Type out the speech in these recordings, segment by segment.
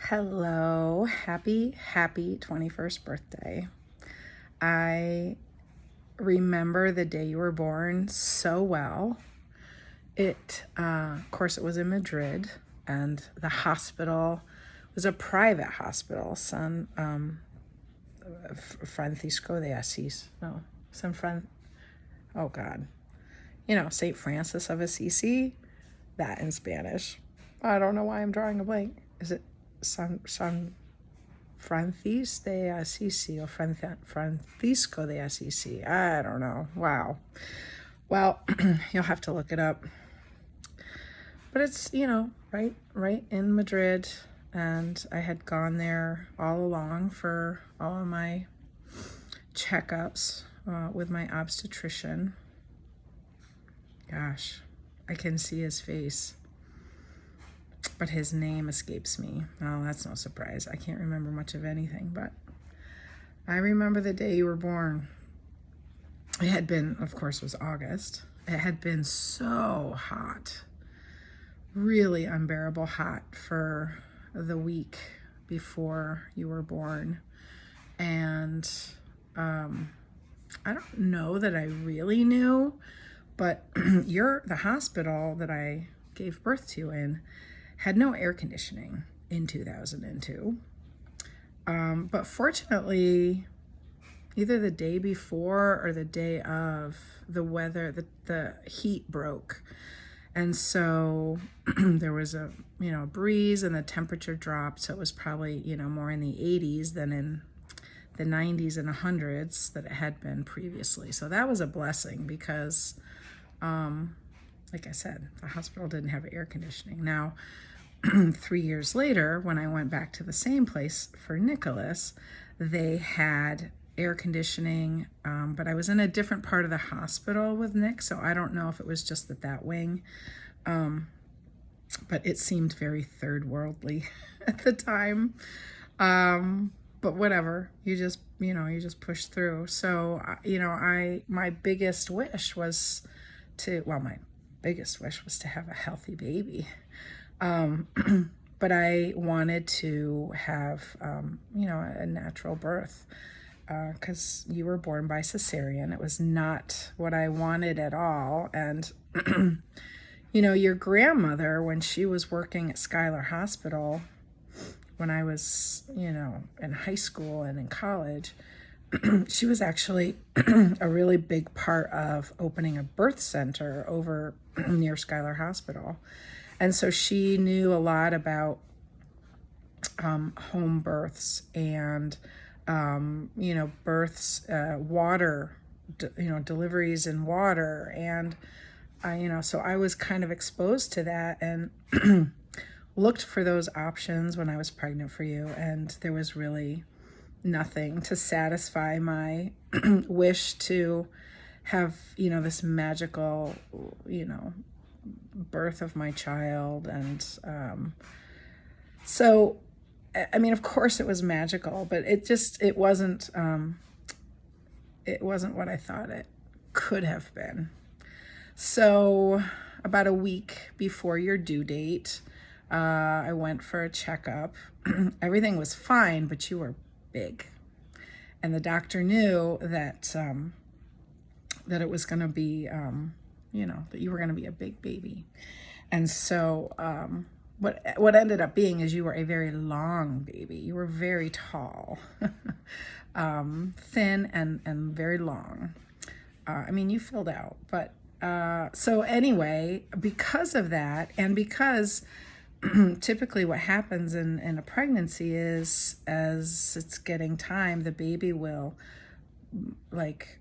Hello, happy 21st birthday. I remember the day you were born so well. Of course, it was in Madrid, and the hospital was a private hospital, Francisco de Assis. No, oh God. St. Francis of Assisi, that in Spanish. I don't know why I'm drawing a blank. Is it San Francis de Assisi or Francisco de Assisi? I don't know. Wow. Well, you'll have to look it up. But it's, right in Madrid. And I had gone there all along for all of my checkups with my obstetrician. Gosh, I can see his face, but his name escapes me. Oh, that's no surprise. I can't remember much of anything, but I remember the day you were born. It had been, of course, it was August. It had been so hot, really unbearable hot for the week before you were born. And I don't know that I really knew, but the hospital that I gave birth to in had no air conditioning in 2002. But fortunately, either the day before or the day of, the weather, the heat broke. And so there was a breeze and the temperature dropped. So it was probably, more in the 80s than in the 90s and 100s that it had been previously. So that was a blessing because, like I said, the hospital didn't have air conditioning. Now, 3 years later, when I went back to the same place for Nicholas, they had air conditioning, but I was in a different part of the hospital with Nick, so I don't know if it was just that wing, but it seemed very third worldly at the time. But whatever, you just push through. So, my biggest wish was to have a healthy baby. But I wanted to have, a natural birth, because you were born by cesarean. It was not what I wanted at all. And, your grandmother, when she was working at Schuyler Hospital, when I was, in high school and in college, she was actually a really big part of opening a birth center over near Schuyler Hospital. And so she knew a lot about home births and, births, water, deliveries in water. And, so I was kind of exposed to that and looked for those options when I was pregnant for you. And there was really nothing to satisfy my wish to have, this magical, birth of my child. And so, of course it was magical, but it wasn't what I thought it could have been. So about a week before your due date, I went for a checkup. Everything was fine, but you were big, and the doctor knew that that it was going to be that you were going to be a big baby. And so what ended up being is you were a very long baby. You were very tall, thin and very long. You filled out, but so anyway, because of that, and because typically what happens in a pregnancy is, as it's getting time, the baby will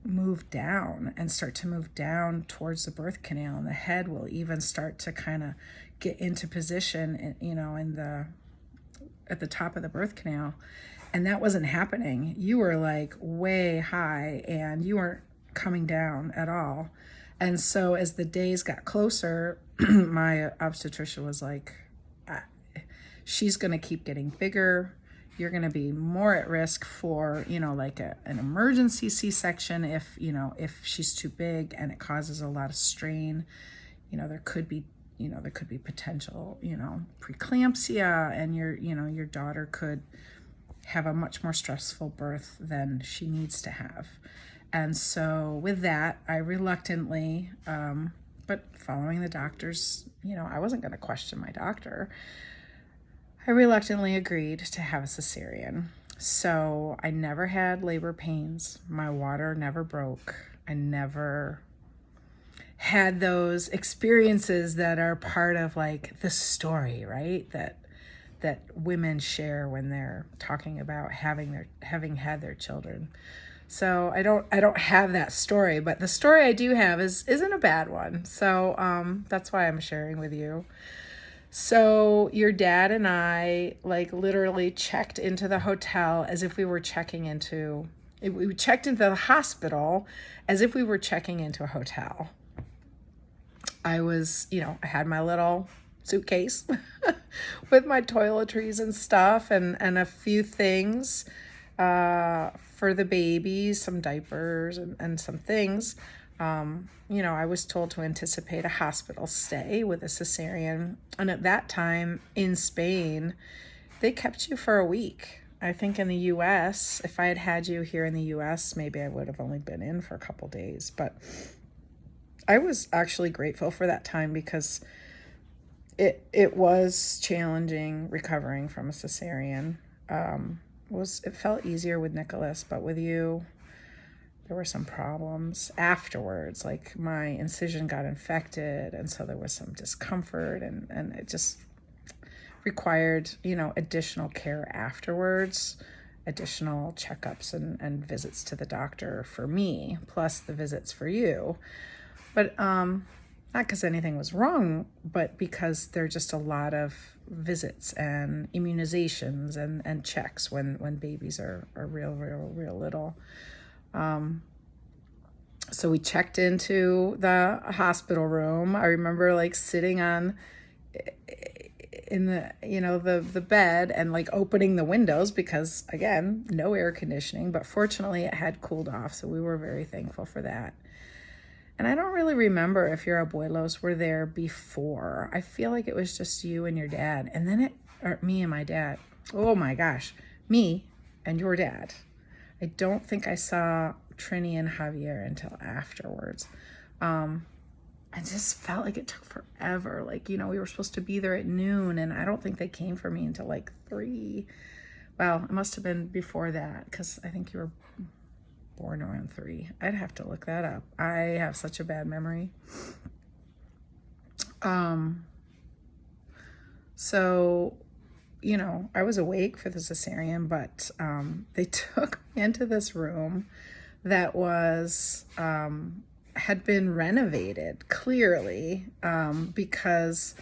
move down and start to move down towards the birth canal, and the head will even start to kind of get into position, at the top of the birth canal. And that wasn't happening. You were way high and you weren't coming down at all. And so as the days got closer, my obstetrician was like, she's going to keep getting bigger. You're going to be more at risk for, an emergency C-section if she's too big and it causes a lot of strain. There could be there could be potential, preeclampsia, and your daughter could have a much more stressful birth than she needs to have. And so with that, I reluctantly, but following the doctor's, I wasn't going to question my doctor. I reluctantly agreed to have a cesarean. So I never had labor pains. My water never broke. I never had those experiences that are part of like the story, right? That women share when they're talking about having had their children. So I don't have that story, but the story I do have isn't a bad one. So that's why I'm sharing with you. So your dad and I like literally checked into the hotel as if we were we checked into the hospital as if we were checking into a hotel. I I had my little suitcase with my toiletries and stuff and a few things for the babies, some diapers and some things. I was told to anticipate a hospital stay with a cesarean. And at that time in Spain, they kept you for a week. I think in the US, if I had had you here in the US, maybe I would have only been in for a couple days. But I was actually grateful for that time because it was challenging recovering from a cesarean. It felt easier with Nicholas, but with you, there were some problems afterwards. Like my incision got infected, and so there was some discomfort, and it just required, additional care afterwards, additional checkups and visits to the doctor for me, plus the visits for you. But not because anything was wrong, but because there are just a lot of visits and immunizations and checks when babies are real little. So we checked into the hospital room. I remember like sitting in the bed and like opening the windows because again, no air conditioning, but fortunately it had cooled off. So we were very thankful for that. And I don't really remember if your abuelos were there before. I feel like it was just you and your dad. And then me and my dad. Oh my gosh. Me and your dad. I don't think I saw Trini and Javier until afterwards. I just felt like it took forever. Like, we were supposed to be there at noon, and I don't think they came for me until like 3. Well, it must have been before that because I think you were born around 3. I'd have to look that up. I have such a bad memory. So, I was awake for the cesarean, but they took me into this room that was had been renovated clearly because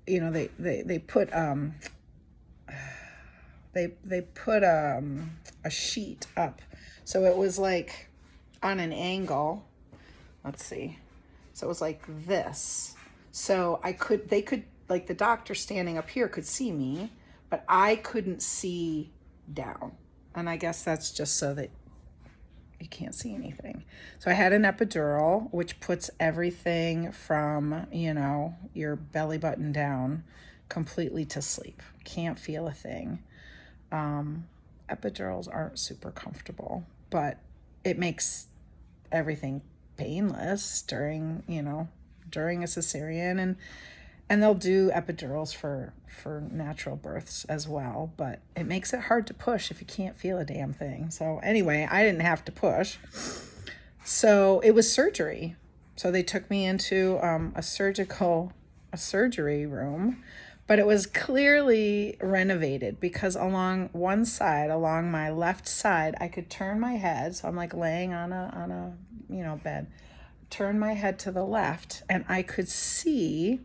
they put they put a sheet up, so it was like on an angle. Let's see. So it was like this. So they could, like the doctor standing up here could see me, but I couldn't see down. And I guess that's just so that you can't see anything. So I had an epidural, which puts everything from, your belly button down completely to sleep. Can't feel a thing. Epidurals aren't super comfortable, but it makes everything painless during a cesarean, and they'll do epidurals for natural births as well, but it makes it hard to push if you can't feel a damn thing. So anyway, I didn't have to push. So it was surgery. So they took me into a surgery room, but it was clearly renovated because along my left side, I could turn my head. So I'm like laying on a bed, turn my head to the left, and I could see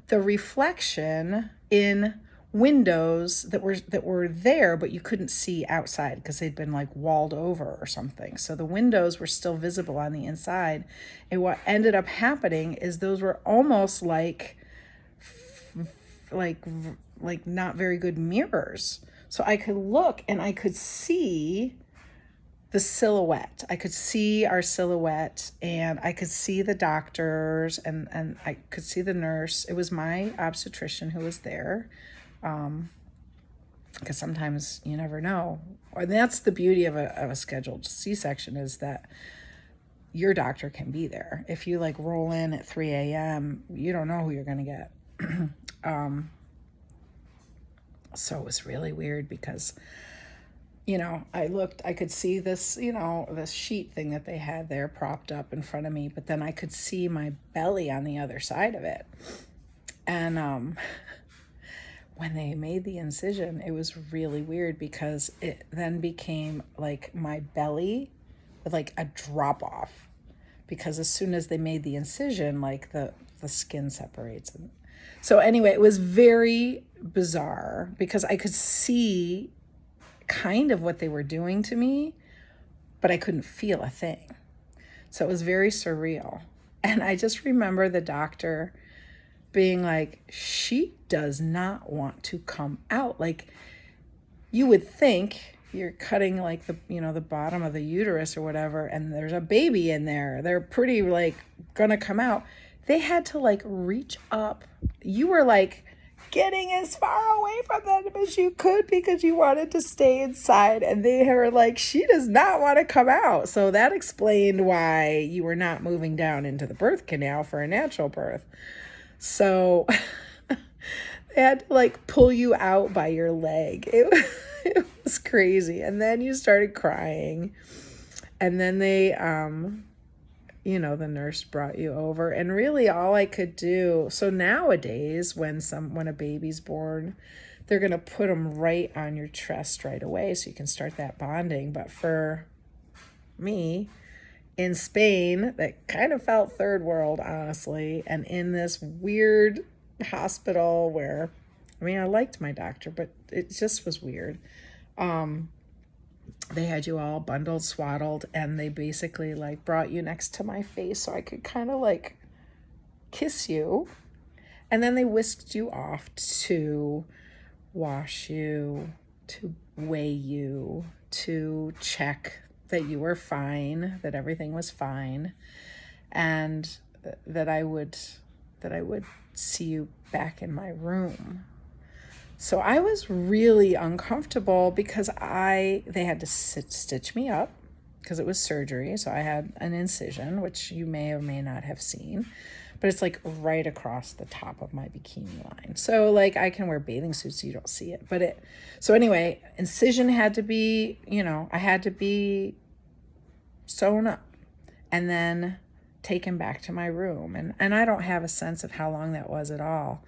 the reflection in windows that were there, but you couldn't see outside because they'd been like walled over or something. So the windows were still visible on the inside. And what ended up happening is those were almost like not very good mirrors. So I could look and I could see the silhouette. I could see our silhouette, and I could see the doctors, and I could see the nurse. It was my obstetrician who was there. Because sometimes you never know. And that's the beauty of a scheduled C-section, is that your doctor can be there. If you like roll in at 3 a.m., you don't know who you're going to get. So it was really weird because, I could see this, this sheet thing that they had there propped up in front of me, but then I could see my belly on the other side of it. And when they made the incision, it was really weird because it then became like my belly with like a drop off, because as soon as they made the incision, like the skin separates. And so anyway, it was very bizarre because I could see kind of what they were doing to me, but I couldn't feel a thing. So it was very surreal. And I just remember the doctor being like, she does not want to come out. Like, you would think you're cutting like the bottom of the uterus or whatever, and there's a baby in there. They're pretty like gonna come out. They had to like reach up. You were like getting as far away from them as you could because you wanted to stay inside. And they were like, she does not want to come out. So that explained why you were not moving down into the birth canal for a natural birth. So they had to like pull you out by your leg. It was crazy. And then you started crying. And then they, the nurse brought you over. And really all I could do, so nowadays when a baby's born, they're going to put them right on your chest right away so you can start that bonding. But for me, in Spain, that kind of felt third world, honestly, and in this weird hospital where, I liked my doctor, but it just was weird. They had you all bundled, swaddled, and they basically like brought you next to my face so I could kind of like kiss you. And then they whisked you off to wash you, to weigh you, to check that you were fine, that everything was fine, and that I would see you back in my room. So I was really uncomfortable because they had to stitch me up because it was surgery. So I had an incision, which you may or may not have seen, but it's like right across the top of my bikini line. So like I can wear bathing suits so you don't see it. So anyway, incision had to be, I had to be sewn up and then taken back to my room. And I don't have a sense of how long that was at all.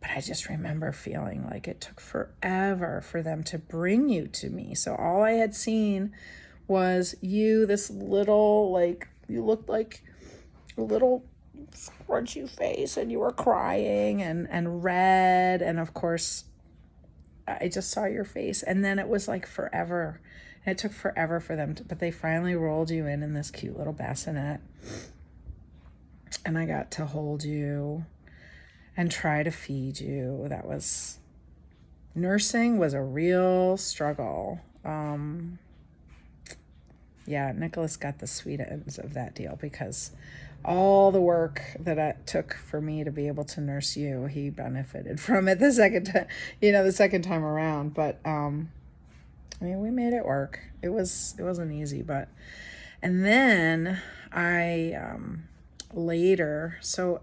But I just remember feeling like it took forever for them to bring you to me. So all I had seen was you, this little, like, you looked like a little scrunchy face, and you were crying and red. And of course, I just saw your face. And then it was like forever. And it took forever for them but they finally rolled you in this cute little bassinet. And I got to hold you and try to feed you. Nursing was a real struggle. Nicholas got the sweet ends of that deal because all the work that it took for me to be able to nurse you, he benefited from it the second time around. But we made it work. It wasn't easy, and then I later, so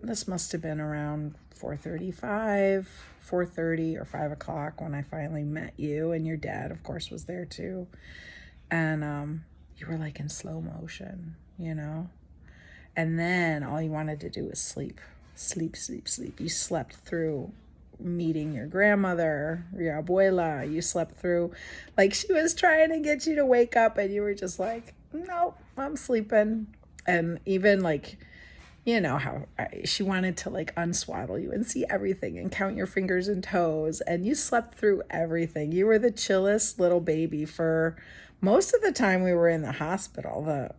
this must have been around 4:30 or 5 o'clock when I finally met you, and your dad, of course, was there too. And you were like in slow motion, and then all you wanted to do was sleep. You slept through meeting your grandmother, your abuela. You slept through, like, she was trying to get you to wake up, and you were just like, nope, I'm sleeping. And even like, how she wanted to like unswaddle you and see everything and count your fingers and toes, and you slept through everything. You were the chillest little baby for most of the time we were in the hospital.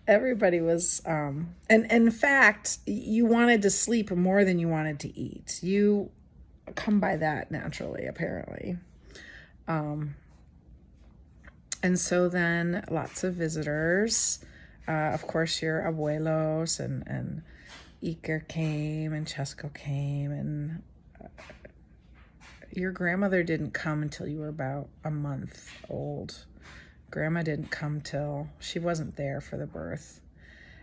Everybody was, and in fact, you wanted to sleep more than you wanted to eat. You come by that naturally, apparently. And so then lots of visitors. Of course, your abuelos and Iker came and Chesco came, and your grandmother didn't come until you were about a month old. Grandma didn't come till she wasn't there for the birth.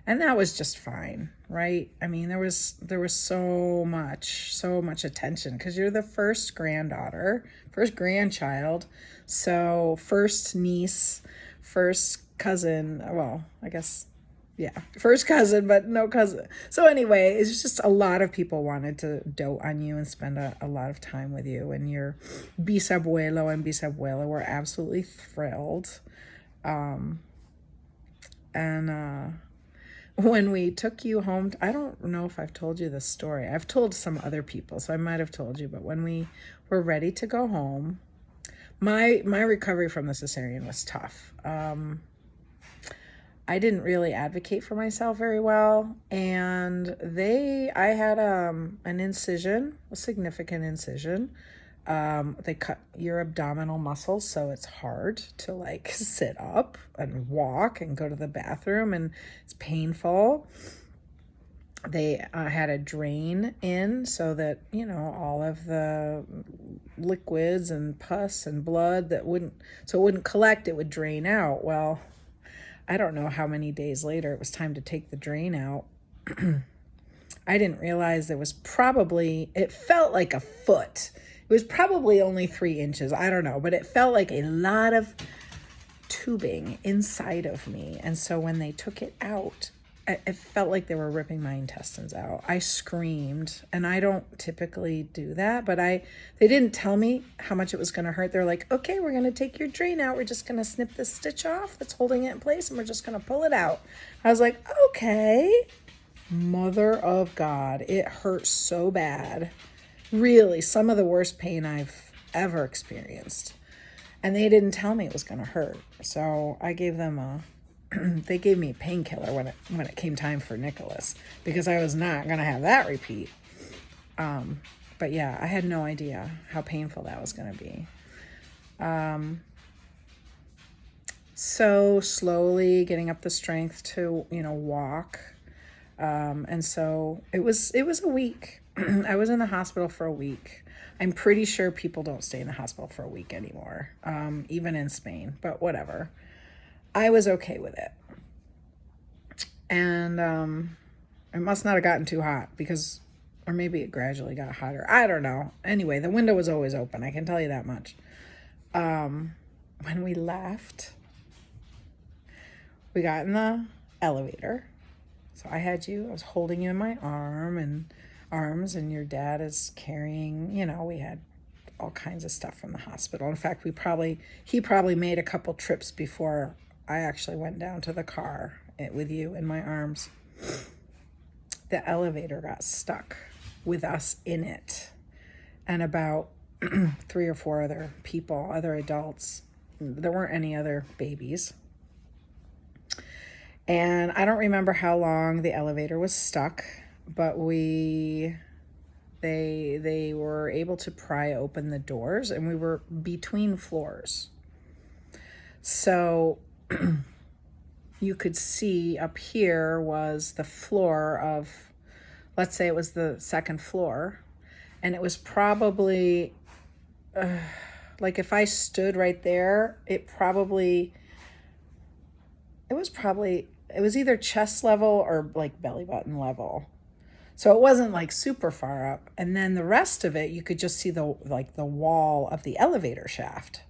And that was just fine, right? I mean, there was so much attention because you're the first granddaughter, first grandchild. So first niece, first cousin, well, I guess, yeah, first cousin, but no cousin. So anyway, it's just a lot of people wanted to dote on you and spend a lot of time with you. And your bisabuelo and bisabuela were absolutely thrilled. When we took you home, I don't know if I've told you this story. I've told some other people, so I might have told you, but when we were ready to go home, my recovery from the cesarean was tough. I didn't really advocate for myself very well, and I had an incision, a significant incision. They cut your abdominal muscles, so it's hard to like sit up and walk and go to the bathroom, and it's painful. They had a drain in so that, all of the liquids and pus and blood it wouldn't collect, it would drain out. Well, I don't know how many days later it was time to take the drain out. I didn't realize it felt like a foot. It was probably only 3 inches. I don't know, but it felt like a lot of tubing inside of me. And so when they took it out, it felt like they were ripping my intestines out. I screamed, and I don't typically do that, but they didn't tell me how much it was going to hurt. They're like, okay, we're going to take your drain out. We're just going to snip this stitch off that's holding it in place, and we're just going to pull it out. I was like, okay, mother of God. It hurt so bad. Really, some of the worst pain I've ever experienced. And they didn't tell me it was going to hurt. So I gave them they gave me a painkiller when it came time for Nicholas, because I was not going to have that repeat. But yeah, I had no idea how painful that was going to be. So slowly getting up the strength to, walk. And so it was a week. I was in the hospital for a week. I'm pretty sure people don't stay in the hospital for a week anymore, even in Spain, but whatever. I was okay with it. And it must not have gotten too hot or maybe it gradually got hotter. I don't know. Anyway, the window was always open. I can tell you that much. When we left, we got in the elevator. So I was holding you in my arms, and your dad is carrying, we had all kinds of stuff from the hospital. In fact, he probably made a couple trips before I actually went down to the car with you in my arms. The elevator got stuck with us in it, and about 3 or 4 other people, other adults. There weren't any other babies. And I don't remember how long the elevator was stuck, but they were able to pry open the doors, and we were between floors. So you could see up here was the floor of, let's say it was the second floor, and it was probably, like if I stood right there, it was either chest level or like belly button level. So it wasn't like super far up. And then the rest of it, you could just see the wall of the elevator shaft.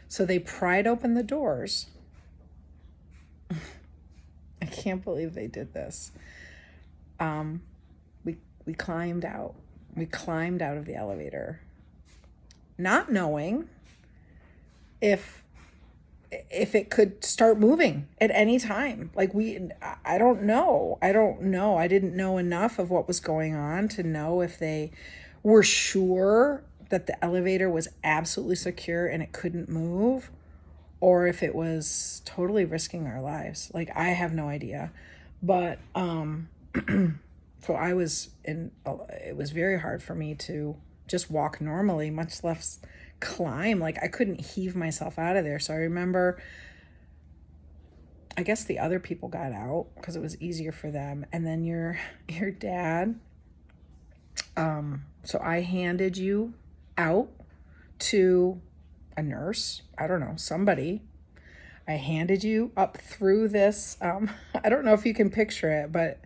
So they pried open the doors. I can't believe they did this. We climbed out. We climbed out of the elevator, not knowing if it could start moving at any time. I don't know. I didn't know enough of what was going on to know if they were sure that the elevator was absolutely secure and it couldn't move, or if it was totally risking our lives. I have no idea. But, so it was very hard for me to just walk normally, much less climb. Like I couldn't heave myself out of there. So I remember, I guess the other people got out because it was easier for them. And then your dad, so I handed you out to a nurse. I don't know, somebody. I handed you up through this. I don't know if you can picture it, but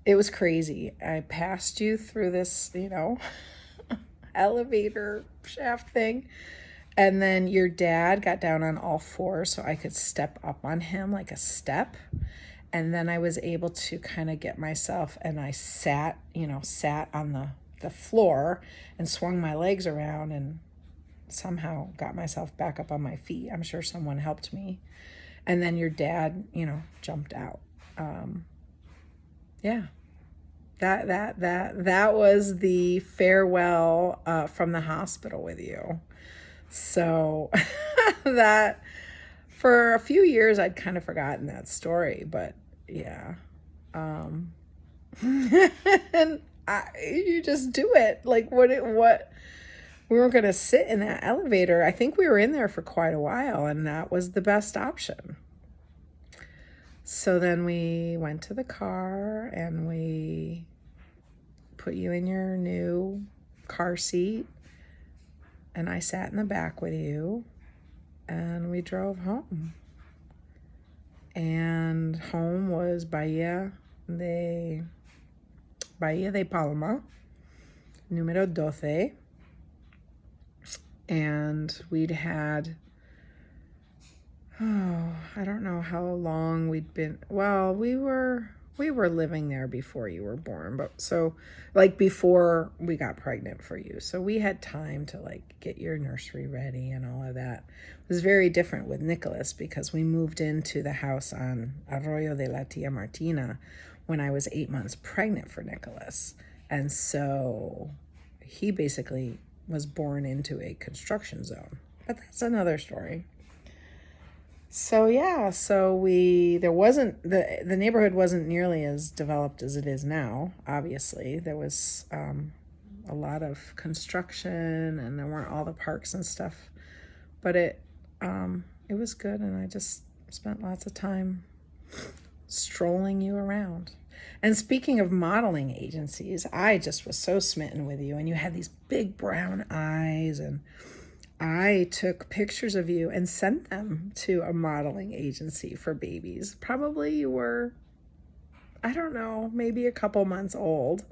it was crazy. I passed you through this, elevator shaft thing. And then your dad got down on all fours so I could step up on him like a step. And then I was able to kind of get myself, and I sat on the floor and swung my legs around and somehow got myself back up on my feet. I'm sure someone helped me. And then your dad, jumped out. Yeah. That was the farewell from the hospital with you. So that for a few years I'd kind of forgotten that story, but yeah. And you just do it. Like what we were going to sit in that elevator. I think we were in there for quite a while, and that was the best option. So then we went to the car and we put you in your new car seat, and I sat in the back with you, and we drove home. And home was Bahia de Palma, número 12. And we'd had, I don't know how long we'd been. Well, we were living there before you were born, but so like before we got pregnant for you. So we had time to like get your nursery ready and all of that. It was very different with Nicholas because we moved into the house on Arroyo de la Tia Martina when I was 8 months pregnant for Nicholas. And so he basically was born into a construction zone, but that's another story. So yeah, there wasn't, the neighborhood wasn't nearly as developed as it is now. Obviously there was a lot of construction, and there weren't all the parks and stuff, but it was good. And I just spent lots of time strolling you around. And speaking of modeling agencies, I just was so smitten with you, and you had these big brown eyes, and I took pictures of you and sent them to a modeling agency for babies. Probably you were, I don't know, maybe a couple months old,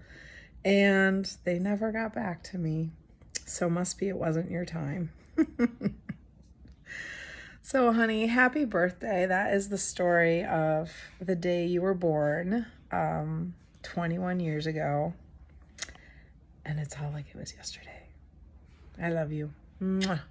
and they never got back to me. So must be it wasn't your time. So honey, happy birthday. That is the story of the day you were born, 21 years ago. And it's all like it was yesterday. I love you. Mwah.